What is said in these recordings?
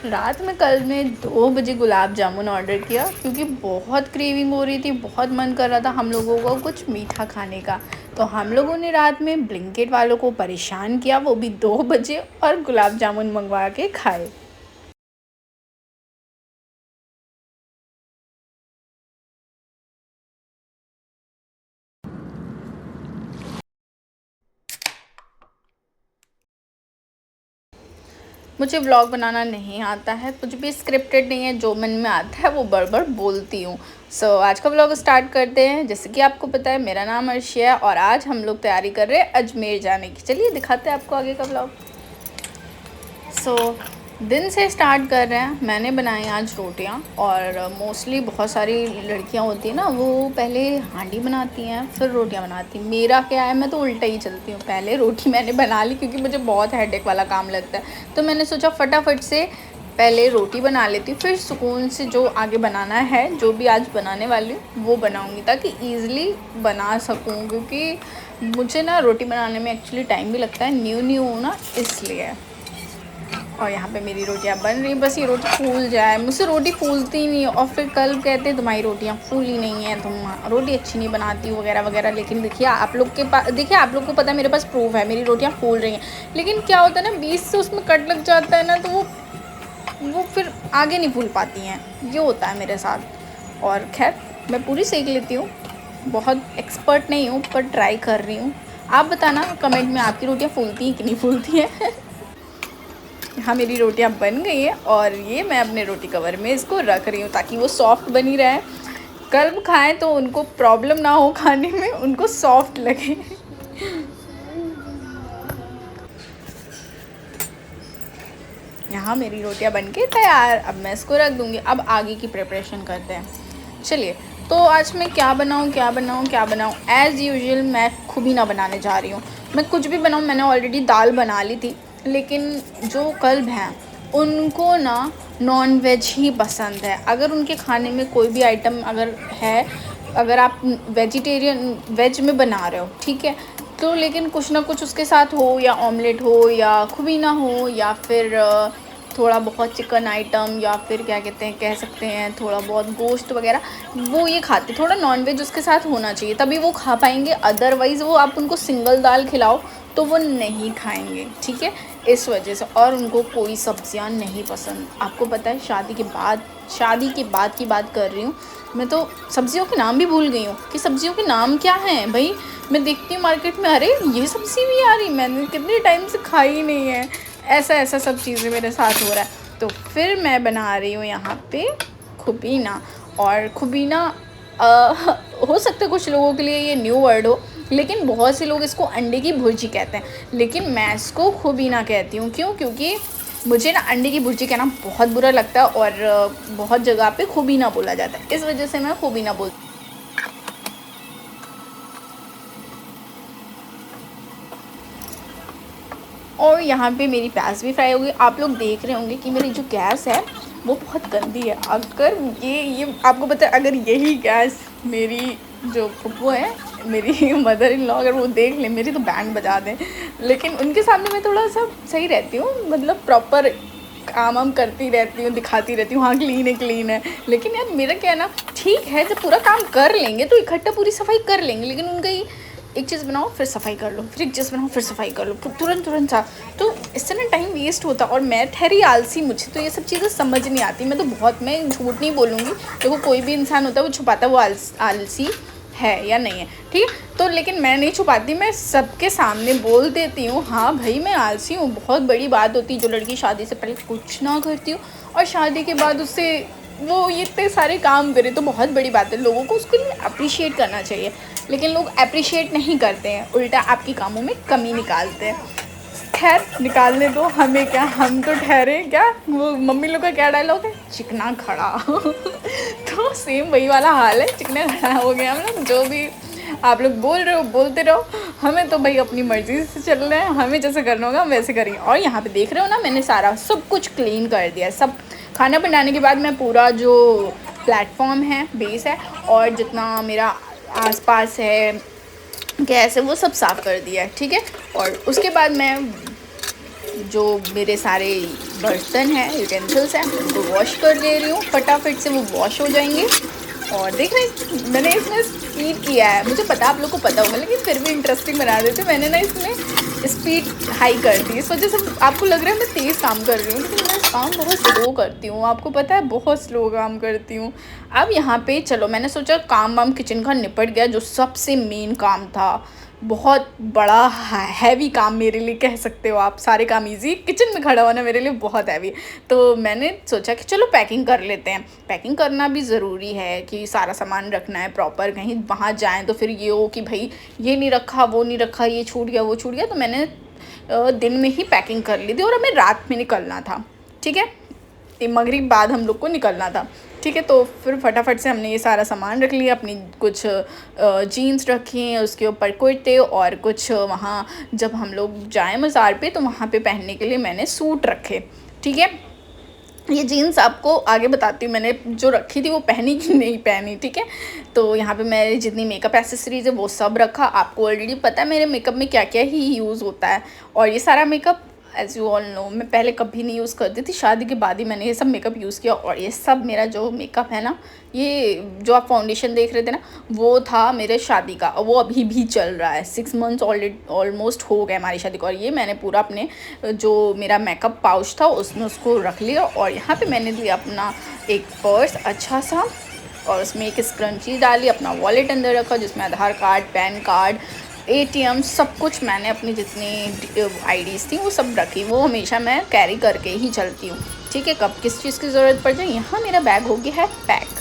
रात में कल ने 2 बजे गुलाब जामुन ऑर्डर किया क्योंकि बहुत क्रेविंग हो रही थी, बहुत मन कर रहा था हम लोगों को कुछ मीठा खाने का। तो हम लोगों ने रात में ब्लिंकिट वालों को परेशान किया, वो भी 2 बजे, और गुलाब जामुन मंगवा के खाए। मुझे व्लॉग बनाना नहीं आता है, कुछ भी स्क्रिप्टेड नहीं है, जो मन में आता है वो बड़बड़ बोलती हूँ। आज का व्लॉग स्टार्ट करते हैं। जैसे कि आपको पता है, मेरा नाम अर्शिया है और आज हम लोग तैयारी कर रहे हैं अजमेर जाने की। चलिए दिखाते हैं आपको आगे का व्लॉग। दिन से स्टार्ट कर रहे हैं। मैंने बनाई आज रोटियां, और मोस्टली बहुत सारी लड़कियां होती हैं ना, वो पहले हांडी बनाती हैं फिर रोटियां बनाती हैं। मेरा क्या है, मैं तो उल्टा ही चलती हूँ। पहले रोटी मैंने बना ली क्योंकि मुझे बहुत हेडेक वाला काम लगता है, तो मैंने सोचा फटाफट से पहले रोटी बना लेती हूँ, फिर सुकून से जो आगे बनाना है, जो भी आज बनाने वाली हूँ वो बनाऊँगी, ताकि ईज़िली बना सकूँ। क्योंकि मुझे ना रोटी बनाने में एक्चुअली टाइम भी लगता है, न्यू हूँ ना, इसलिए। और यहाँ पे मेरी रोटियाँ बन रही, बस ये रोटी फूल जाए। मुझसे रोटी फूलती ही नहीं, और फिर कल कहते हैं तुम्हारी रोटियाँ फूली नहीं है, तुम रोटी अच्छी नहीं बनाती हो वगैरह वगैरह। लेकिन देखिए आप लोग के पास, देखिए आप लोग को पता है, मेरे पास प्रूफ है, मेरी रोटियाँ फूल रही हैं। लेकिन क्या होता है ना, बीच से उसमें कट लग जाता है ना, तो वो फिर आगे नहीं फूल पाती हैं। ये होता है मेरे साथ। और खैर, मैं पूरी सेक लेती हूँ, बहुत एक्सपर्ट नहीं हूँ पर ट्राई कर रही हूँ। आप बताना कमेंट में, आपकी रोटियाँ फूलती हैं कि नहीं फूलती हैं। हाँ, मेरी रोटियां बन गई हैं और ये मैं अपने रोटी कवर में इसको रख रही हूँ ताकि वो सॉफ्ट बनी रहे। कल खाएं तो उनको प्रॉब्लम ना हो खाने में, उनको सॉफ्ट लगे। यहाँ मेरी रोटियां बनके तैयार, अब मैं इसको रख दूँगी। अब आगे की प्रिपरेशन करते हैं। चलिए, तो आज मैं क्या बनाऊँ। एज़ यूजुअल मैं खुबीना बनाने जा रही हूँ। मैं कुछ भी बनाऊँ, मैंने ऑलरेडी दाल बना ली थी, लेकिन जो कल्ब हैं उनको ना नॉन वेज ही पसंद है। अगर उनके खाने में कोई भी आइटम अगर है, अगर आप वेजिटेरियन वेज में बना रहे हो, ठीक है, तो लेकिन कुछ ना कुछ उसके साथ हो, या ऑमलेट हो, या खुबीना हो, या फिर थोड़ा बहुत चिकन आइटम, या फिर क्या कहते हैं, कह सकते हैं थोड़ा बहुत गोश्त वगैरह, वो ये खाते। थोड़ा नॉनवेज उसके साथ होना चाहिए, तभी वो खा पाएंगे। अदरवाइज़ वो आप उनको सिंगल दाल खिलाओ तो वो नहीं खाएंगे, ठीक है, इस वजह से। और उनको कोई सब्जियां नहीं पसंद। आपको पता है, शादी के बाद की बात कर रही हूँ मैं, तो सब्जियों के नाम भी भूल गई हूँ कि सब्जियों के नाम क्या हैं भाई। मैं देखती हूँ मार्केट में, अरे ये सब्ज़ी भी आ रही, मैंने कितने टाइम से खाई ही नहीं है। ऐसा सब चीज़ें मेरे साथ हो रहा है। तो फिर मैं बना रही हूँ यहाँ पे खुबीना। और खुबीना हो सकता है कुछ लोगों के लिए ये न्यू वर्ड हो, लेकिन बहुत से लोग इसको अंडे की भुर्जी कहते हैं, लेकिन मैं इसको खुबीना कहती हूँ। क्यों? क्योंकि मुझे ना अंडे की भुर्जी कहना बहुत बुरा लगता है, और बहुत जगह पे खुबीना बोला जाता है, इस वजह से मैं खुबीना बोलती हूँ। और यहाँ पे मेरी प्याज भी फ्राई हो गई। आप लोग देख रहे होंगे कि मेरी जो गैस है वो बहुत गंदी है। अगर ये आपको पता है, अगर यही गैस मेरी जो फुप्पो है, मेरी मदर इन लॉ, अगर वो देख लें मेरी, तो बैंड बजा दें। लेकिन उनके सामने मैं थोड़ा सा सही रहती हूँ, मतलब प्रॉपर काम करती रहती हूँ, दिखाती रहती हूँ, हाँ क्लीन है। लेकिन यार मेरा क्या है ना, ठीक है, जब पूरा काम कर लेंगे तो इकट्ठा पूरी सफाई कर लेंगे। लेकिन उनका ही एक चीज़ बनाओ फिर सफाई कर लो, फिर एक चीज़ बनाओ फिर सफाई कर लो, तुरंत सा, तो इससे ना टाइम वेस्ट होता। और मैं ठहरी आलसी, मुझे तो ये सब चीज़ें समझ नहीं आती। मैं झूठ नहीं बोलूँगी, देखो कोई भी इंसान होता है वो छुपाता है वो आलसी है या नहीं है, ठीक है। तो लेकिन मैं नहीं छुपाती, मैं सबके सामने बोल देती हूँ, हाँ भाई मैं आलसी हूँ। बहुत बड़ी बात होती है जो लड़की शादी से पहले कुछ ना करती हो और शादी के बाद उससे वो ये इतने सारे काम करे, तो बहुत बड़ी बात है। लोगों को उसके लिए अप्रिशिएट करना चाहिए, लेकिन लोग अप्रिशिएट नहीं करते हैं, उल्टा आपकी कामों में कमी निकालते हैं। खैर निकालने दो, हमें क्या, हम तो ठहरे क्या। वो मम्मी लोग का क्या डायलॉग है, चिकना खड़ा। तो सेम वही वाला हाल है, चिकना खड़ा हो गया हम लोग। जो भी आप लोग बोल रहे हो बोलते रहो, हमें तो भाई अपनी मर्ज़ी से चल रहे हैं, हमें जैसे करना होगा हम वैसे करेंगे। और यहाँ पे देख रहे हो ना, मैंने सारा सब कुछ क्लीन कर दिया। सब खाना बनाने के बाद मैं पूरा जो प्लेटफॉर्म है, बेस है, और जितना मेरा आसपास है, गैस है, वो सब साफ़ कर दिया है, ठीक है। और उसके बाद मैं जो मेरे सारे बर्तन हैं, यूटेंसिल्स हैं, उनको वॉश कर ले रही हूँ। फटाफट से वो वॉश हो जाएंगे। और देख रहे हैं मैंने इसमें स्पीड किया है, मुझे पता आप लोग को पता होगा, लेकिन फिर भी इंटरेस्टिंग बना देते मैंने ना इसमें स्पीड हाई कर दी। इस वजह से आपको लग रहा है मैं तेज़ काम कर रही हूँ, लेकिन मैं काम बहुत स्लो करती हूँ, आपको पता है बहुत स्लो काम करती हूँ। अब यहाँ पे चलो मैंने सोचा काम वाम किचन का निपट गया, जो सबसे मेन काम था, बहुत बड़ा हैवी काम मेरे लिए कह सकते हो आप। सारे काम इजी, किचन में खड़ा होना मेरे लिए बहुत हैवी। तो मैंने सोचा कि चलो पैकिंग कर लेते हैं। पैकिंग करना भी ज़रूरी है कि सारा सामान रखना है प्रॉपर, कहीं वहाँ जाएं तो फिर ये हो कि भाई ये नहीं रखा, वो नहीं रखा, ये छूट गया, वो छूट गया। तो मैंने दिन में ही पैकिंग कर ली थी और हमें रात में निकलना था, ठीक है, मगरिब बाद हम लोग को निकलना था, ठीक है। तो फिर फटाफट से हमने ये सारा सामान रख लिया। अपनी कुछ जीन्स रखी, उसके ऊपर कुर्ते, और कुछ वहाँ जब हम लोग जाएं मज़ार पे तो वहाँ पे पहनने के लिए मैंने सूट रखे, ठीक है। ये जीन्स आपको आगे बताती हूँ मैंने जो रखी थी वो पहनी कि नहीं पहनी, ठीक है। तो यहाँ पे मेरी जितनी मेकअप एसेसरीज़ है वो सब रखा। आपको ऑलरेडी पता है मेरे मेकअप में क्या क्या ही यूज़ होता है। और ये सारा makeup as you all know मैं पहले कभी नहीं यूज़ करती थी, शादी के बाद ही मैंने ये सब मेकअप यूज़ किया। और ये सब मेरा जो मेकअप है ना, ये जो आप फाउंडेशन देख रहे थे ना, वो था मेरे शादी का, और वो अभी भी चल रहा है। 6 मंथ्स ऑलमोस्ट हो गए हमारी शादी को। और ये मैंने पूरा अपने जो मेरा मेकअप पाउच था उसमें उसको रख लिया। और यहाँ पे मैंने लिया अपना एक पर्स अच्छा सा, और उसमें एक स्क्रंची डाली, अपना वॉलेट अंदर रखा जिसमें आधार कार्ड, पैन कार्ड, ATM सब कुछ मैंने अपनी जितनी आईडीज़ थी वो सब रखी। वो हमेशा मैं कैरी करके ही चलती हूँ, ठीक है, कब किस चीज़ की ज़रूरत पड़ जाए। यहाँ मेरा बैग हो गया है पैक।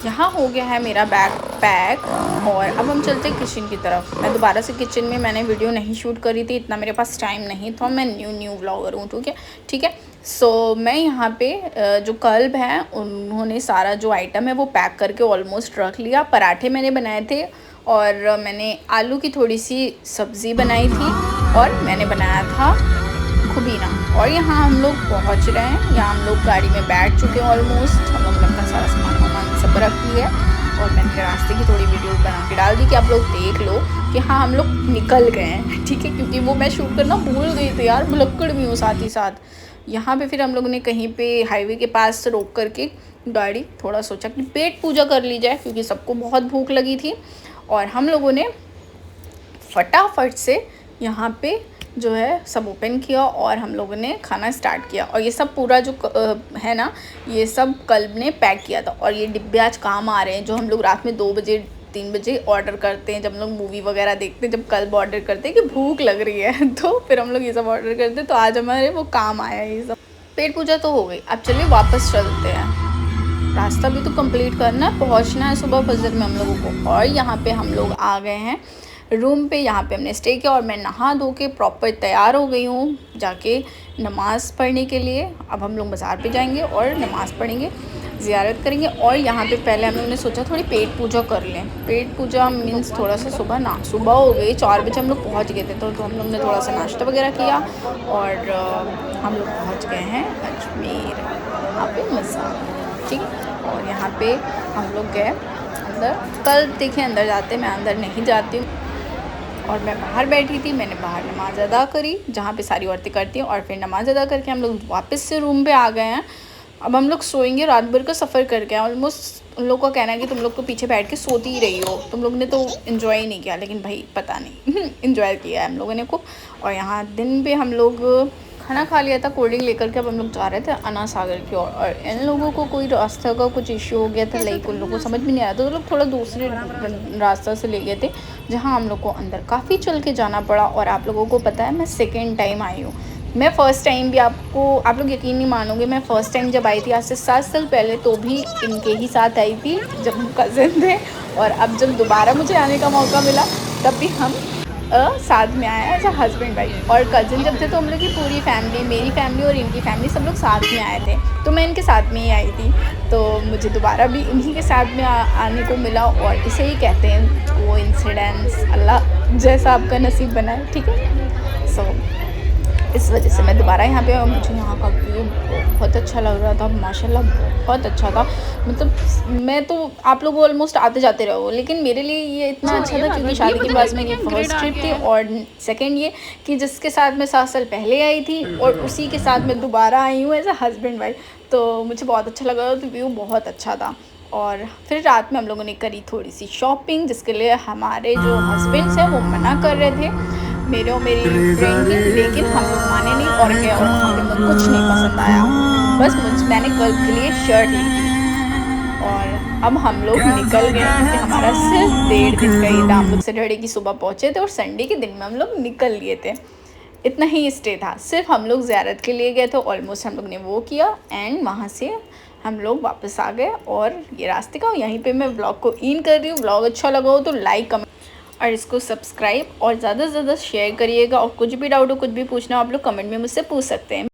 यहाँ हो गया है मेरा बैग पैक। और अब हम चलते हैं किचन की तरफ। मैं दोबारा से किचन में मैंने वीडियो नहीं शूट करी थी, इतना मेरे पास टाइम नहीं था, मैं न्यू व्लॉगर हूँ, ठीक है। सो मैं यहाँ पे जो कल्ब हैं उन्होंने सारा जो आइटम है वो पैक करके ऑलमोस्ट रख लिया। पराठे मैंने बनाए थे, और मैंने आलू की थोड़ी सी सब्ज़ी बनाई थी, और मैंने बनाया था खुबीना। और यहाँ हम लोग पहुँच रहे हैं, यहाँ हम लोग गाड़ी में बैठ चुके हैं ऑलमोस्ट। हम लोग ने अपना सारा सामान सब रख लिया है। और मैंने रास्ते की थोड़ी वीडियो बना के डाल दी कि आप लोग देख लो कि हाँ हम लोग निकल गए हैं, ठीक है, क्योंकि वो मैं शूट करना भूल गई थी यार, भुलक्कड़ भी हूँ साथ ही साथ। यहाँ पे फिर हम लोगों ने कहीं पे हाईवे के पास रोक करके गाड़ी, थोड़ा सोचा कि पेट पूजा कर ली जाए क्योंकि सबको बहुत भूख लगी थी। और हम लोगों ने फटाफट से यहाँ पे जो है सब ओपन किया और हम लोगों ने खाना स्टार्ट किया। और ये सब पूरा जो है ना, ये सब कल्ब ने पैक किया था। और ये डिब्बे आज काम आ रहे हैं, जो हम लोग रात में 2 बजे 3 बजे ऑर्डर करते हैं, जब हम लोग मूवी वगैरह देखते हैं, जब कल्ब ऑर्डर करते हैं कि भूख लग रही है तो फिर हम लोग ये सब ऑर्डर करते हैं। तो आज हमारे वो काम आया ये सब। पेट पूजा तो हो गई, अब चलिए वापस चलते हैं। रास्ता भी तो कंप्लीट करना है, पहुँचना है सुबह फजर में हम लोगों को। और यहाँ पे हम लोग आ गए हैं रूम पे। यहाँ पे हमने स्टे किया और मैं नहा धो के प्रॉपर तैयार हो गई हूँ जाके नमाज़ पढ़ने के लिए। अब हम लोग बाज़ार पे जाएंगे और नमाज़ पढ़ेंगे, ज़ियारत करेंगे। और यहाँ पे पहले हम लोगों ने सोचा थोड़ी पेट पूजा कर लें। पेट पूजा मीन्स थोड़ा सा सुबह हो गई, 4 बजे हम लोग पहुँच गए थे। तो हम लोग ने थोड़ा सा नाश्ता वगैरह किया और हम लोग पहुँच गए हैं अजमेर, यहाँ पे मज़ार, ठीक है। और यहाँ पे हम लोग गए अंदर। कल देखें अंदर जाते, मैं अंदर नहीं जाती हूँ। और मैं बाहर बैठी थी, मैंने बाहर नमाज़ अदा करी जहाँ पे सारी औरतें करती हैं। और फिर नमाज़ अदा करके हम लोग वापस से रूम पे आ गए हैं। अब हम लोग सोएंगे, रात भर का सफ़र करके ऑलमोस्ट। उन लोगों का कहना है कि तुम लोग तो पीछे बैठ के सोती ही रही हो, तुम लोग ने तो इन्जॉय ही नहीं किया। लेकिन भाई पता नहीं इन्जॉय किया है हम लोगों ने खूब। और यहाँ दिन पे हम लोग खाना खा लिया था, कोल्ड ड्रिंक लेकर के अब हम लोग जा रहे थे अन्ना सागर की ओर। और इन लोगों को कोई रास्ते का कुछ इश्यू हो गया था, लाइक उन लोगों को समझ में नहीं आया था, तो लोग थोड़ा दूसरे रास्ता से ले गए थे, जहाँ हम लोग को अंदर काफ़ी चल के जाना पड़ा। और आप लोगों को पता है मैं सेकेंड टाइम आई हूँ। मैं फ़र्स्ट टाइम भी आप लोग यकीन नहीं मानोगे, मैं फ़र्स्ट टाइम जब आई थी आज से 7 साल पहले, तो भी इनके ही साथ आई थी जब हम कज़न थे। और अब जब दोबारा मुझे आने का मौका मिला तब भी हम साथ में आए एज अ हस्बैंड वाइफ। और कज़न जब थे तो हम लोग की पूरी फैमिली, मेरी फैमिली और इनकी फैमिली, सब लोग साथ में आए थे। तो मैं इनके साथ में ही आई थी, तो मुझे दोबारा भी इन्हीं के साथ में आने को मिला। और इसे ही कहते हैं कोइंसिडेंस, अल्लाह जैसा आपका नसीब बनाए, ठीक है। सो इस वजह से मैं दोबारा यहाँ पे, मुझे यहाँ का व्यू बहुत अच्छा लग रहा था माशाल्लाह, बहुत अच्छा था। मतलब मैं तो, आप लोग ऑलमोस्ट आते जाते रहो, लेकिन मेरे लिए ये इतना अच्छा था क्योंकि शादी के बाद में ये फर्स्ट ट्रिप थी, और सेकंड ये कि जिसके साथ मैं 7 साल पहले आई थी और उसी के साथ मैं दोबारा आई हूँ एज अ हस्बैंड वाइफ, तो मुझे बहुत अच्छा लगा, तो व्यू बहुत अच्छा था। और फिर रात में हम लोगों ने करी थोड़ी सी शॉपिंग, जिसके लिए हमारे जो हस्बैंड्स हैं वो मना कर रहे थे, मेरे और मेरी फ्रेंड के, लेकिन हम लोग माने नहीं और गए, और वहाँ पे मुझे कुछ नहीं पसंद आया। बस मैंने कल के लिए शर्ट ली थी, और अब हम लोग निकल गए क्योंकि हमारा सिर्फ 1.5 दिन का ही था। हम लोग सैटरडे की सुबह पहुँचे थे और संडे के दिन में हम लोग निकल लिए थे। इतना ही स्टे था, सिर्फ हम लोग ज़ियारत के लिए गए थे, ऑलमोस्ट हम लोग ने वो किया, एंड वहाँ से हम लोग वापस आ गए। और ये रास्ते का यहीं पे मैं ब्लॉग को इन कर रही हूँ। ब्लॉग अच्छा लगा हो तो लाइक, कमेंट और इसको सब्सक्राइब और ज़्यादा से ज़्यादा शेयर करिएगा। और कुछ भी डाउट हो, कुछ भी पूछना हो, आप लोग कमेंट में मुझसे पूछ सकते हैं।